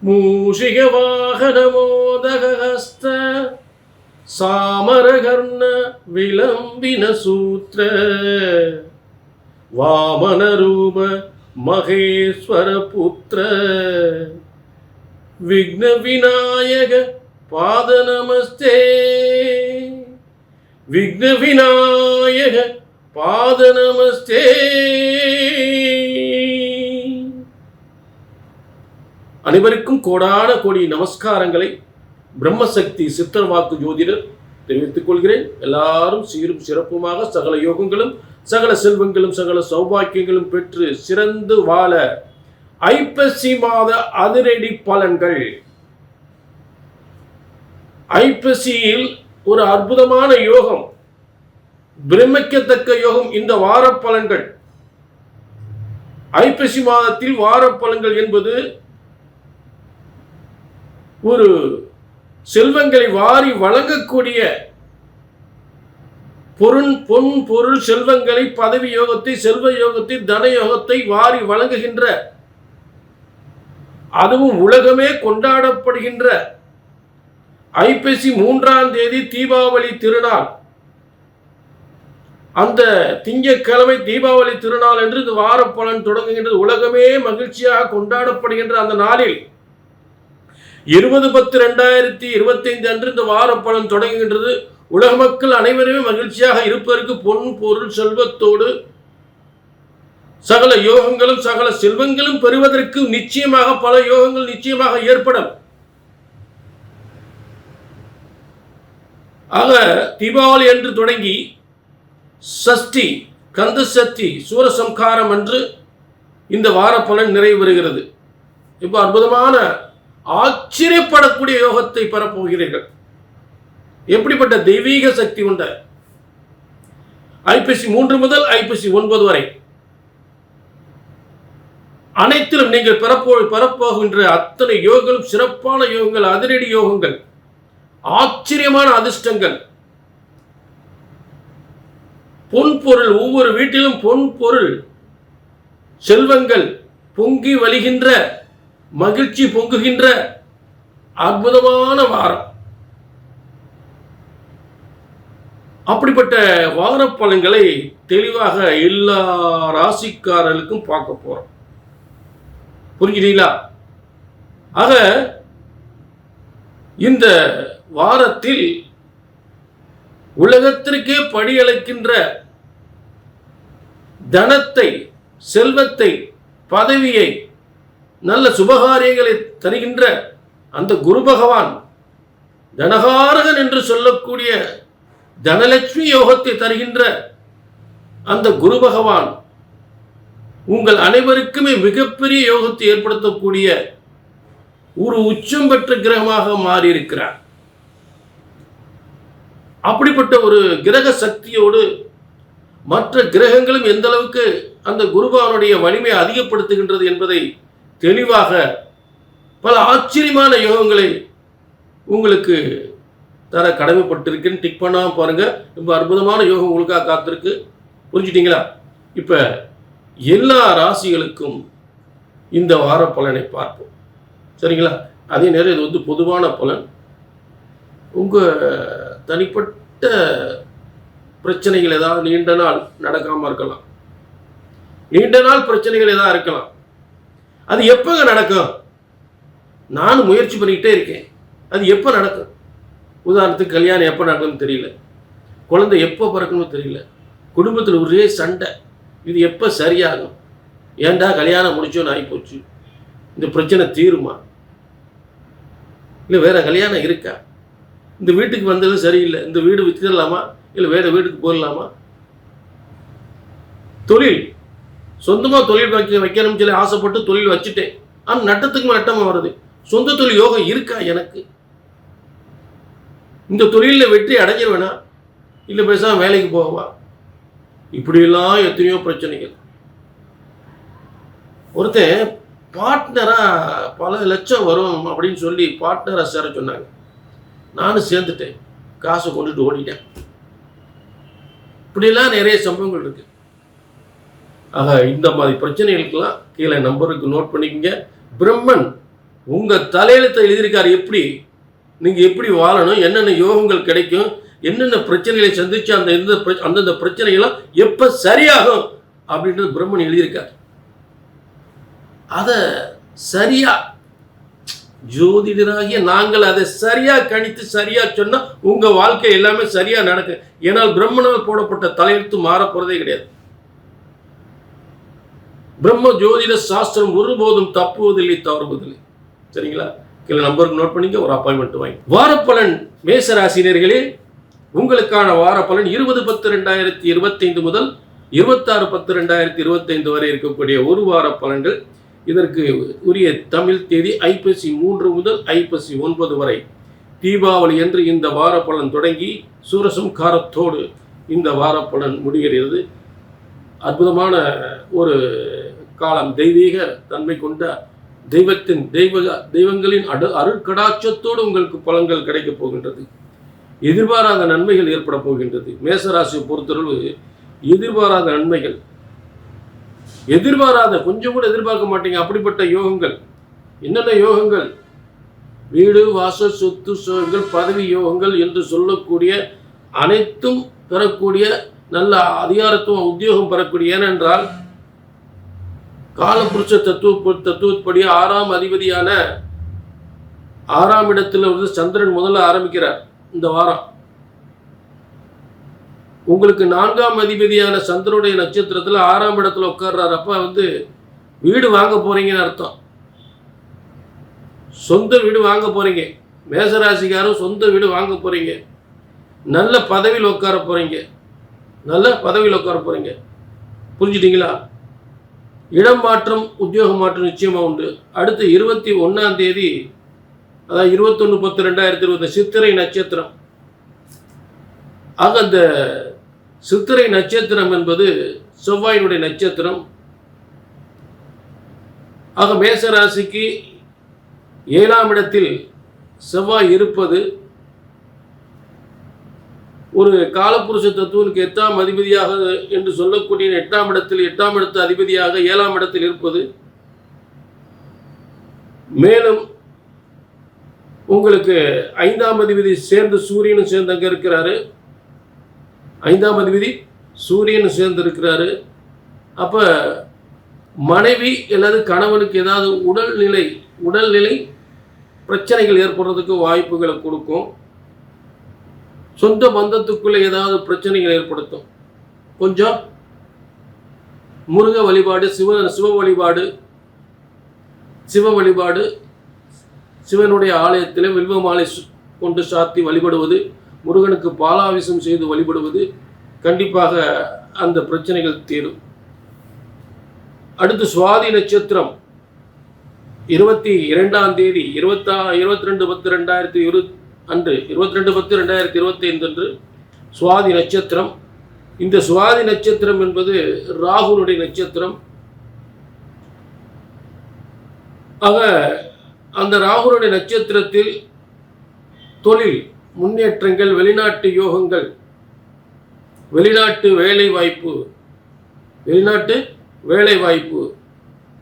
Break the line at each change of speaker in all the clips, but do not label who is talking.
மூஷிக வாகனமோதகஸ்த சாமரகர்ண விளம்பின சூத்திர வாமன ரூப மகேஸ்வர புத்திர விக்ன விநாயக பாத நமஸ்தே விக்ன விநாயக பாத நமஸ்தே. அனைவருக்கும் கோடான கோடி நமஸ்காரங்களை பிரம்மசக்தி சித்தர் வாக்கு ஜோதிடர் தெரிவித்துக் கொள்கிறேன். எல்லாரும் சீரும் சிறப்புமாக சகல யோகங்களும் சகல செல்வங்களும் சகல சௌபாக்கியங்களும் பெற்று சிறந்து வாழ ஐப்பசி மாத அதிரடி பலன்கள். ஐப்பசியில் ஒரு அற்புதமான யோகம், பிரமிக்கத்தக்க யோகம். இந்த வார பலன்கள், ஐப்பசி மாதத்தில் வார பலன்கள் என்பது ஒரு செல்வங்களை வாரி வழங்கக்கூடிய பொன் பொருள் செல்வங்களை, பதவி யோகத்தை, செல்வ யோகத்தை, தன யோகத்தை வாரி வழங்குகின்ற, அதுவும் உலகமே கொண்டாடப்படுகின்ற ஐப்பசி 3ஆம் தேதி தீபாவளி திருநாள். அந்த திங்கட்கிழமை தீபாவளி திருநாள் என்று இந்த வார பலன் தொடங்குகின்றது. உலகமே மகிழ்ச்சியாக கொண்டாடப்படுகின்ற அந்த நாளில் 20/10/2025 அன்று இந்த வார பலன் தொடங்குகின்றது. உலக மக்கள் அனைவருமே மகிழ்ச்சியாக இருப்பதற்கு பொன் பொருள் செல்வத்தோடு சகல யோகங்களும் சகல செல்வங்களும் பெறுவதற்கு நிச்சயமாக பல யோகங்கள் நிச்சயமாக ஏற்படும். ஆக தீபாவளி என்று தொடங்கி சஷ்டி, கந்த சஷ்டி, சூரசம்காரம் என்று இந்த வார பலன் நிறைவு பெறுகிறது. இப்போ அற்புதமான ஆச்சரியப்படக்கூடிய யோகத்தை பெறப்போகிறீர்கள். எப்படிப்பட்ட தெய்வீக சக்தி உண்ட ஐப்பசி 3 முதல் ஐப்பசி 9 வரை அனைத்திலும் நீங்கள் பெறப்போகின்ற அத்தனை யோகங்களும் சிறப்பான யோகங்கள், அதிரடி யோகங்கள், ஆச்சரியமான அதிர்ஷ்டங்கள், பொன் பொருள், ஒவ்வொரு வீட்டிலும் பொன் பொருள் செல்வங்கள் பொங்கி வழிகின்ற, மகிழ்ச்சி பொங்குகின்ற அற்புதமான வாரம். அப்படிப்பட்ட வார பலன்களை தெளிவாக எல்லா ராசிக்காரர்களுக்கும் பார்க்க போறோம். புரிஞ்சுட்டீங்களா? ஆக இந்த வாரத்தில் உலகத்திற்கே படியளிக்கின்ற தனத்தை, செல்வத்தை, பதவியை, நல்ல சுபகாரியங்களை தருகின்ற அந்த குரு பகவான், தனகாரகன் என்று சொல்லக்கூடிய தனலட்சுமி யோகத்தை தருகின்ற அந்த குரு பகவான் உங்கள் அனைவருக்குமே மிகப்பெரிய யோகத்தை ஏற்படுத்தக்கூடிய ஒரு உச்சம் பெற்ற கிரகமாக மாறியிருக்கிறார். அப்படிப்பட்ட ஒரு கிரக சக்தியோடு மற்ற கிரகங்களும் எந்த அளவுக்கு அந்த குருபகவானுடைய வலிமையை அதிகப்படுத்துகின்றது என்பதை தெளிவாக பல ஆச்சரியமான யோகங்களை உங்களுக்கு தர கடமைப்பட்டிருக்கேன்னு டிக் பண்ணாம பாருங்க. ரொம்ப அற்புதமான யோகம் உங்களுக்காக காத்திருக்கு. புரிஞ்சுட்டீங்களா? இப்ப எல்லா ராசிகளுக்கும் இந்த வார பலனை பார்ப்போம். சரிங்களா? அதே நேரம் இது வந்து பொதுவான பலன். உங்க தனிப்பட்ட பிரச்சனைகள் ஏதாவது நீண்ட நாள் நடக்காம இருக்கலாம், நீண்ட நாள் பிரச்சனைகள் ஏதாவது இருக்கலாம். அது எப்பங்க நடக்கும்? நானும் முயற்சி பண்ணிக்கிட்டே இருக்கேன். அது எப்போ நடக்கும்? உதாரணத்துக்கு கல்யாணம் எப்போ நடக்கும்னு தெரியல, குழந்தை எப்போ பிறக்கணும்னு தெரியல, குடும்பத்தில் ஒரே சண்டை, இது எப்போ சரியாகும்? ஏன்டா கல்யாணம் முடிச்சோன்னு ஆகிப்போச்சு, இந்த பிரச்சனை தீருமா? இல்லை வேற கல்யாணம் இருக்கா? இந்த வீட்டுக்கு வந்தது சரியில்லை, இந்த வீடு வித்துடலாமா, இல்லை வேற வீட்டுக்கு போயிடலாமா? தொழில், சொந்தமாக தொழில் வைக்கணும்னு சொல்லி ஆசைப்பட்டு தொழில் வச்சுட்டேன், ஆனால் நட்டத்துக்கு நட்டமாக வருது. சொந்த தொழில் யோகம் இருக்கா எனக்கு? இந்த தொழிலில் வெற்றி அடைஞ்சிருவேனா, இல்லை பேசாம வேலைக்கு போவா? இப்படியெல்லாம் எத்தனையோ பிரச்சனைகள். ஒருத்தன் பார்ட்னராக பல லட்சம் வரும் அப்படின்னு சொல்லி பார்ட்னராக சேர சொன்னாங்க. நானும் சேர்ந்துட்டேன், காசை கொண்டுட்டு ஓடிட்டேன். இப்படியெல்லாம் நிறைய சம்பவங்கள் இருக்கு. ஆக இந்த மாதிரி பிரச்சனைகளுக்கெல்லாம் கீழே நம்பருக்கு நோட் பண்ணிக்கங்க. பிரம்மன் உங்கள் தலையெழுத்தை எழுதியிருக்காரு. எப்படி நீங்கள் எப்படி வாழணும், என்னென்ன யோகங்கள் கிடைக்கும், என்னென்ன பிரச்சனைகளை சந்திச்சு அந்தந்த பிரச்சனைகள்லாம் எப்போ சரியாகும் அப்படின்றது பிரம்மன் எழுதியிருக்கார். அதை சரியா ஜோதிடராகிய நாங்கள் அதை சரியா கணித்து சரியா சொன்னா உங்க வாழ்க்கை எல்லாமே சரியா நடக்கும். ஏனால் பிரம்மனால் போடப்பட்ட தலையெழுத்து மாற போறதே கிடையாது. பிரம்ம ஜோதிட சாஸ்திரம் ஒருபோதும் தப்புவதில்லை, தவறுவதில்லை. சரிங்களா? கீழே நம்பருக்கு நோட் பண்ணிக்க, ஒரு அப்பாயின்மெண்ட் வாங்கி. வாரப்பலன் மேசராசினியர்களே, உங்களுக்கான வாரப்பலன் 20/10/2025 முதல் 26/10/2025 வரை இருக்கக்கூடிய ஒரு வார பலன்கள். இதற்கு உரிய தமிழ் தேதி ஐப்பசி 3 முதல் ஐப்பசி 9 வரை. தீபாவளி என்று இந்த வார பலன் தொடங்கி சூரசம்காரத்தோடு இந்த வார பலன் முடிகிறது. அற்புதமான ஒரு காலம். தெய்வீக தன்மை கொண்ட தெய்வங்களின் அருட்கடாட்சத்தோடு உங்களுக்கு பலன்கள் கிடைக்கப் போகின்றது. எதிர்பாராத நன்மைகள் ஏற்பட போகின்றது. மேசராசியை பொறுத்தளவு எதிர்பாராத நன்மைகள், எதிர்பாராத, கொஞ்சம் கூட எதிர்பார்க்க மாட்டீங்க அப்படிப்பட்ட யோகங்கள். என்னென்ன யோகங்கள்? வீடு, வாசல், சொத்து, சோகங்கள், பதவி யோகங்கள் என்று சொல்லக்கூடிய அனைத்தும் பெறக்கூடிய நல்ல அதிகாரத்துவம், உத்தியோகம் பெறக்கூடிய. ஏனென்றால் காலபுருஷ தத்துவப்படி 6ஆம் அதிபதியான 6ஆம் இடத்துல வந்து சந்திரன் முதல்ல ஆரம்பிக்கிறார் இந்த வாரம். உங்களுக்கு 4ஆம் அதிபதியான சந்திரனுடைய நட்சத்திரத்தில் 6ஆம் இடத்துல உட்கார்றாரு. அப்ப வந்து வீடு வாங்க போறீங்கன்னு அர்த்தம். சொந்த வீடு வாங்க போறீங்க. மேசராசிக்காரும் சொந்த வீடு வாங்க போறீங்க. நல்ல பதவியில் உட்கார போறீங்க. நல்ல பதவியில் உட்கார போறீங்க. புரிஞ்சுட்டீங்களா? இடம் மாற்றம், உத்தியோக மாற்றம் நிச்சயமா உண்டு. அடுத்து 21ஆம் தேதி, அதாவது 21/10/2020 சித்திரை நட்சத்திரம். ஆக அந்த சித்திரை நட்சத்திரம் என்பது செவ்வாயினுடைய நட்சத்திரம். ஆக மேசராசிக்கு 7ஆம் இடத்தில் செவ்வாய் இருப்பது ஒரு காலபுருஷ தத்துவனுக்கு 8ஆம் அதிபதியாக என்று சொல்லக்கூடிய 8ஆம் இடத்தில் 8ஆம் இடத்து அதிபதியாக 7ஆம் இடத்தில் இருப்பது. மேலும் உங்களுக்கு 5ஆம் அதிபதி சேர்ந்து சூரியனும் சேர்ந்து அங்கே இருக்கிறாரு. 5ஆம் அதிபதி சூரியனும் சேர்ந்து இருக்கிறாரு. அப்போ மனைவி அல்லது கணவனுக்கு ஏதாவது உடல்நிலை பிரச்சனைகள் ஏற்படுறதுக்கு வாய்ப்புகளை கொடுக்கும். சொந்த பந்தத்துக்குள்ளே ஏதாவது பிரச்சனைகள் ஏற்படுத்தும். கொஞ்சம் முருக வழிபாடு, சிவ வழிபாடு, சிவனுடைய ஆலயத்தில் வில்வ மாலை கொண்டு சாத்தி வழிபடுவது, முருகனுக்கு பாலாபிஷேகம் செய்து வழிபடுவது கண்டிப்பாக அந்த பிரச்சனைகள் தீரும். அடுத்து சுவாதி நட்சத்திரம் 22ஆம் தேதி 22/10/2020 அன்று 22/10/2025 அன்று சுவாதி நட்சத்திரம். இந்த சுவாதி நட்சத்திரம் என்பது ராகுனுடைய நட்சத்திரம். ஆக அந்த ராகுனுடைய நட்சத்திரத்தில் தொழில் முன்னேற்றங்கள், வெளிநாட்டு யோகங்கள், வெளிநாட்டு வேலை வாய்ப்பு,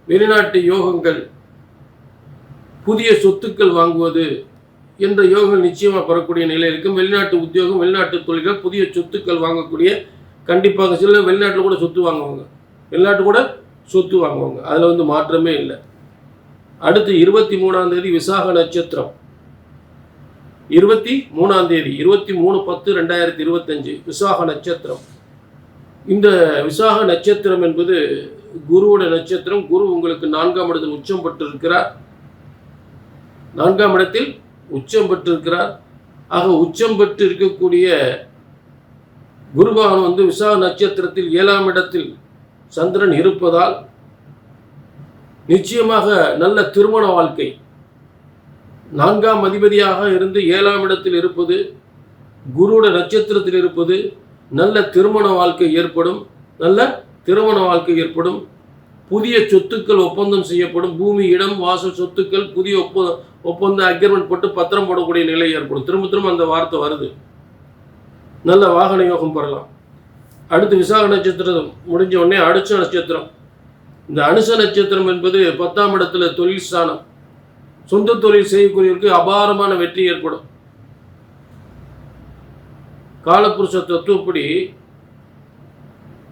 வெளிநாட்டு யோகங்கள், புதிய சொத்துக்கள் வாங்குவது என்ற யோகங்கள் நிச்சயமாக பெறக்கூடிய நிலை இருக்கும். வெளிநாட்டு உத்தியோகம், வெளிநாட்டு தொழில்கள், புதிய சொத்துக்கள் வாங்கக்கூடிய, கண்டிப்பாக சில வெளிநாட்டில் கூட சொத்து வாங்குவாங்க. அதில் வந்து மாற்றமே இல்லை. அடுத்து 23ஆம் தேதி விசாக நட்சத்திரம். 23ஆம் தேதி 23/10/2025 விசாக நட்சத்திரம். இந்த விசாக நட்சத்திரம் என்பது குருவோட நட்சத்திரம். குரு உங்களுக்கு 4ஆம் இடத்தில் உச்சம் பெற்றிருக்கிறார். 4ஆம் இடத்தில் உச்சம் பெற்றிருக்கிறார். ஆக உச்சம் பெற்று இருக்கக்கூடிய குருபகவான் வந்து விசாக நட்சத்திரத்தில் 7ஆம் இடத்தில் சந்திரன் இருப்பதால் நிச்சயமாக நல்ல திருமண வாழ்க்கை. 4ஆம் அதிபதியாக இருந்து 7ஆம் இடத்தில் இருப்பது, குருவோட நட்சத்திரத்தில் இருப்பது, நல்ல திருமண வாழ்க்கை ஏற்படும். புதிய சொத்துக்கள் ஒப்பந்தம் செய்யப்படும். பூமி, இடம், வாசல், சொத்துக்கள் புதிய ஒப்பந்தம் அக்ரிமெண்ட் போட்டு பத்திரம் போடக்கூடிய நிலை ஏற்படும். திரும்ப அந்த வார்த்தை வருது. நல்ல வாகன யோகம் பெறலாம். அடுத்து விசாக நட்சத்திரம் முடிஞ்ச உடனே அனுச நட்சத்திரம். இந்த அனுச நட்சத்திரம் என்பது 10ஆம் இடத்துல தொழில் ஸ்தானம். சொந்த தொழில் செய்யக்கூடியவருக்கு அபாரமான வெற்றி ஏற்படும். காலபுருஷ தத்துவப்படி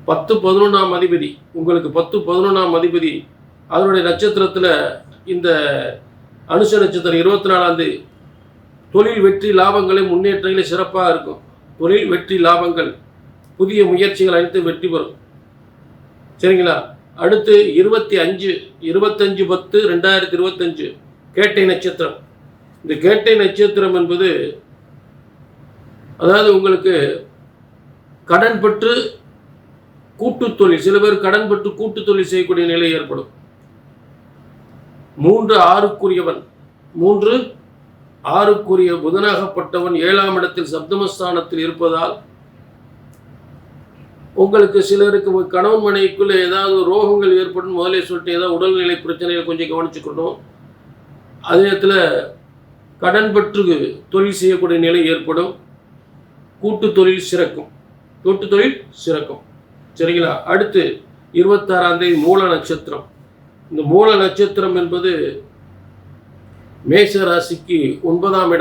10-11ஆம் அதிபதி, உங்களுக்கு 10-11ஆம் அதிபதி அதனுடைய நட்சத்திரத்தில் இந்த அனுஷ நட்சத்திரம் 24ஆம் தேதி தொழில் வெற்றி லாபங்களை முன்னேற்றங்களை சிறப்பாக இருக்கும். தொழில் வெற்றி லாபங்கள், புதிய முயற்சிகள் அனைத்து வெற்றி பெறும். சரிங்களா? அடுத்து 25/10/2025 கேட்டை நட்சத்திரம். இந்த கேட்டை நட்சத்திரம் என்பது அதாவது உங்களுக்கு கடன் பற்று கூட்டு தொழில், சில பேர் கடன் பற்று கூட்டு தொழில் செய்யக்கூடிய நிலை ஏற்படும். 3/6க்குரிய புதனாகப்பட்டவன் 7ஆம் இடத்தில் சப்தமஸ்தானத்தில் இருப்பதால் உங்களுக்கு சிலருக்கு கணவன் மனைவிக்குள்ள ஏதாவது ரோகங்கள் ஏற்படும். முதலே சொல்லிட்டு ஏதாவது உடல்நிலை பிரச்சனைகளை கொஞ்சம் கவனிச்சுக்கணும். அதே நேரத்தில் கடன் பற்று தொழில் செய்யக்கூடிய நிலை ஏற்படும். கூட்டு தொழில் சிறக்கும். சரிங்களா? அடுத்து 26ஆம் தேதி மூல நட்சத்திரம். இந்த மூல நட்சத்திரம் என்பது மேஷ ராசிக்கு 9ஆம்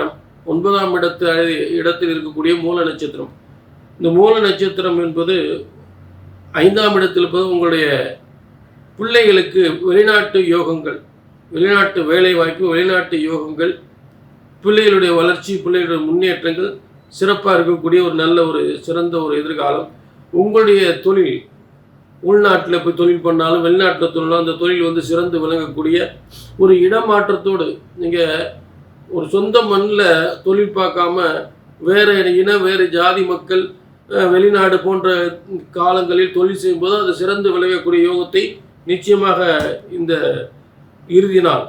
இடத்தில் இருக்கக்கூடிய மூல நட்சத்திரம். இந்த மூல நட்சத்திரம் என்பது 5ஆம் இடத்தில் இருப்பது உங்களுடைய பிள்ளைகளுக்கு வெளிநாட்டு யோகங்கள், வெளிநாட்டு வேலை வாய்ப்பு, வெளிநாட்டு யோகங்கள், பிள்ளைகளுடைய வளர்ச்சி, பிள்ளைகளுடைய முன்னேற்றங்கள் சிறப்பாக இருக்கக்கூடிய ஒரு நல்ல ஒரு சிறந்த ஒரு எதிர்காலம். உங்களுடைய தொழில் உள்நாட்டில் போய் தொழில் பண்ணாலும் வெளிநாட்டில் தொழிலும் அந்த தொழில் சிறந்து விளங்கக்கூடிய ஒரு இடமாற்றத்தோடு நீங்கள் ஒரு சொந்த மண்ணில் தொழில் பார்க்காம வேறு வேறு ஜாதி மக்கள் வெளிநாடு போன்ற காலங்களில் தொழில் செய்யும்போது அது சிறந்து விளங்கக்கூடிய யோகத்தை நிச்சயமாக இந்த இறுதி நாள்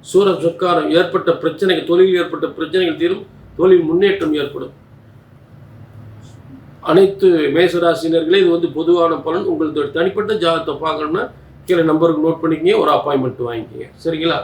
சூரன் சொற்காரம் ஏற்பட்ட பிரச்சனைகள், தொழில் ஏற்பட்ட பிரச்சனைகள் தீரும், தொழில் முன்னேற்றம் ஏற்படும். அனைத்து மேசராசினர்களே இது பொதுவான பலன். உங்களுக்கு தனிப்பட்ட ஜாதகத்தை பார்க்கணும்னா கீழே நம்பருக்கு நோட் பண்ணிக்கிங்க, ஒரு அப்பாயின்மெண்ட் வாங்கிக்கிங்க. சரிங்களா?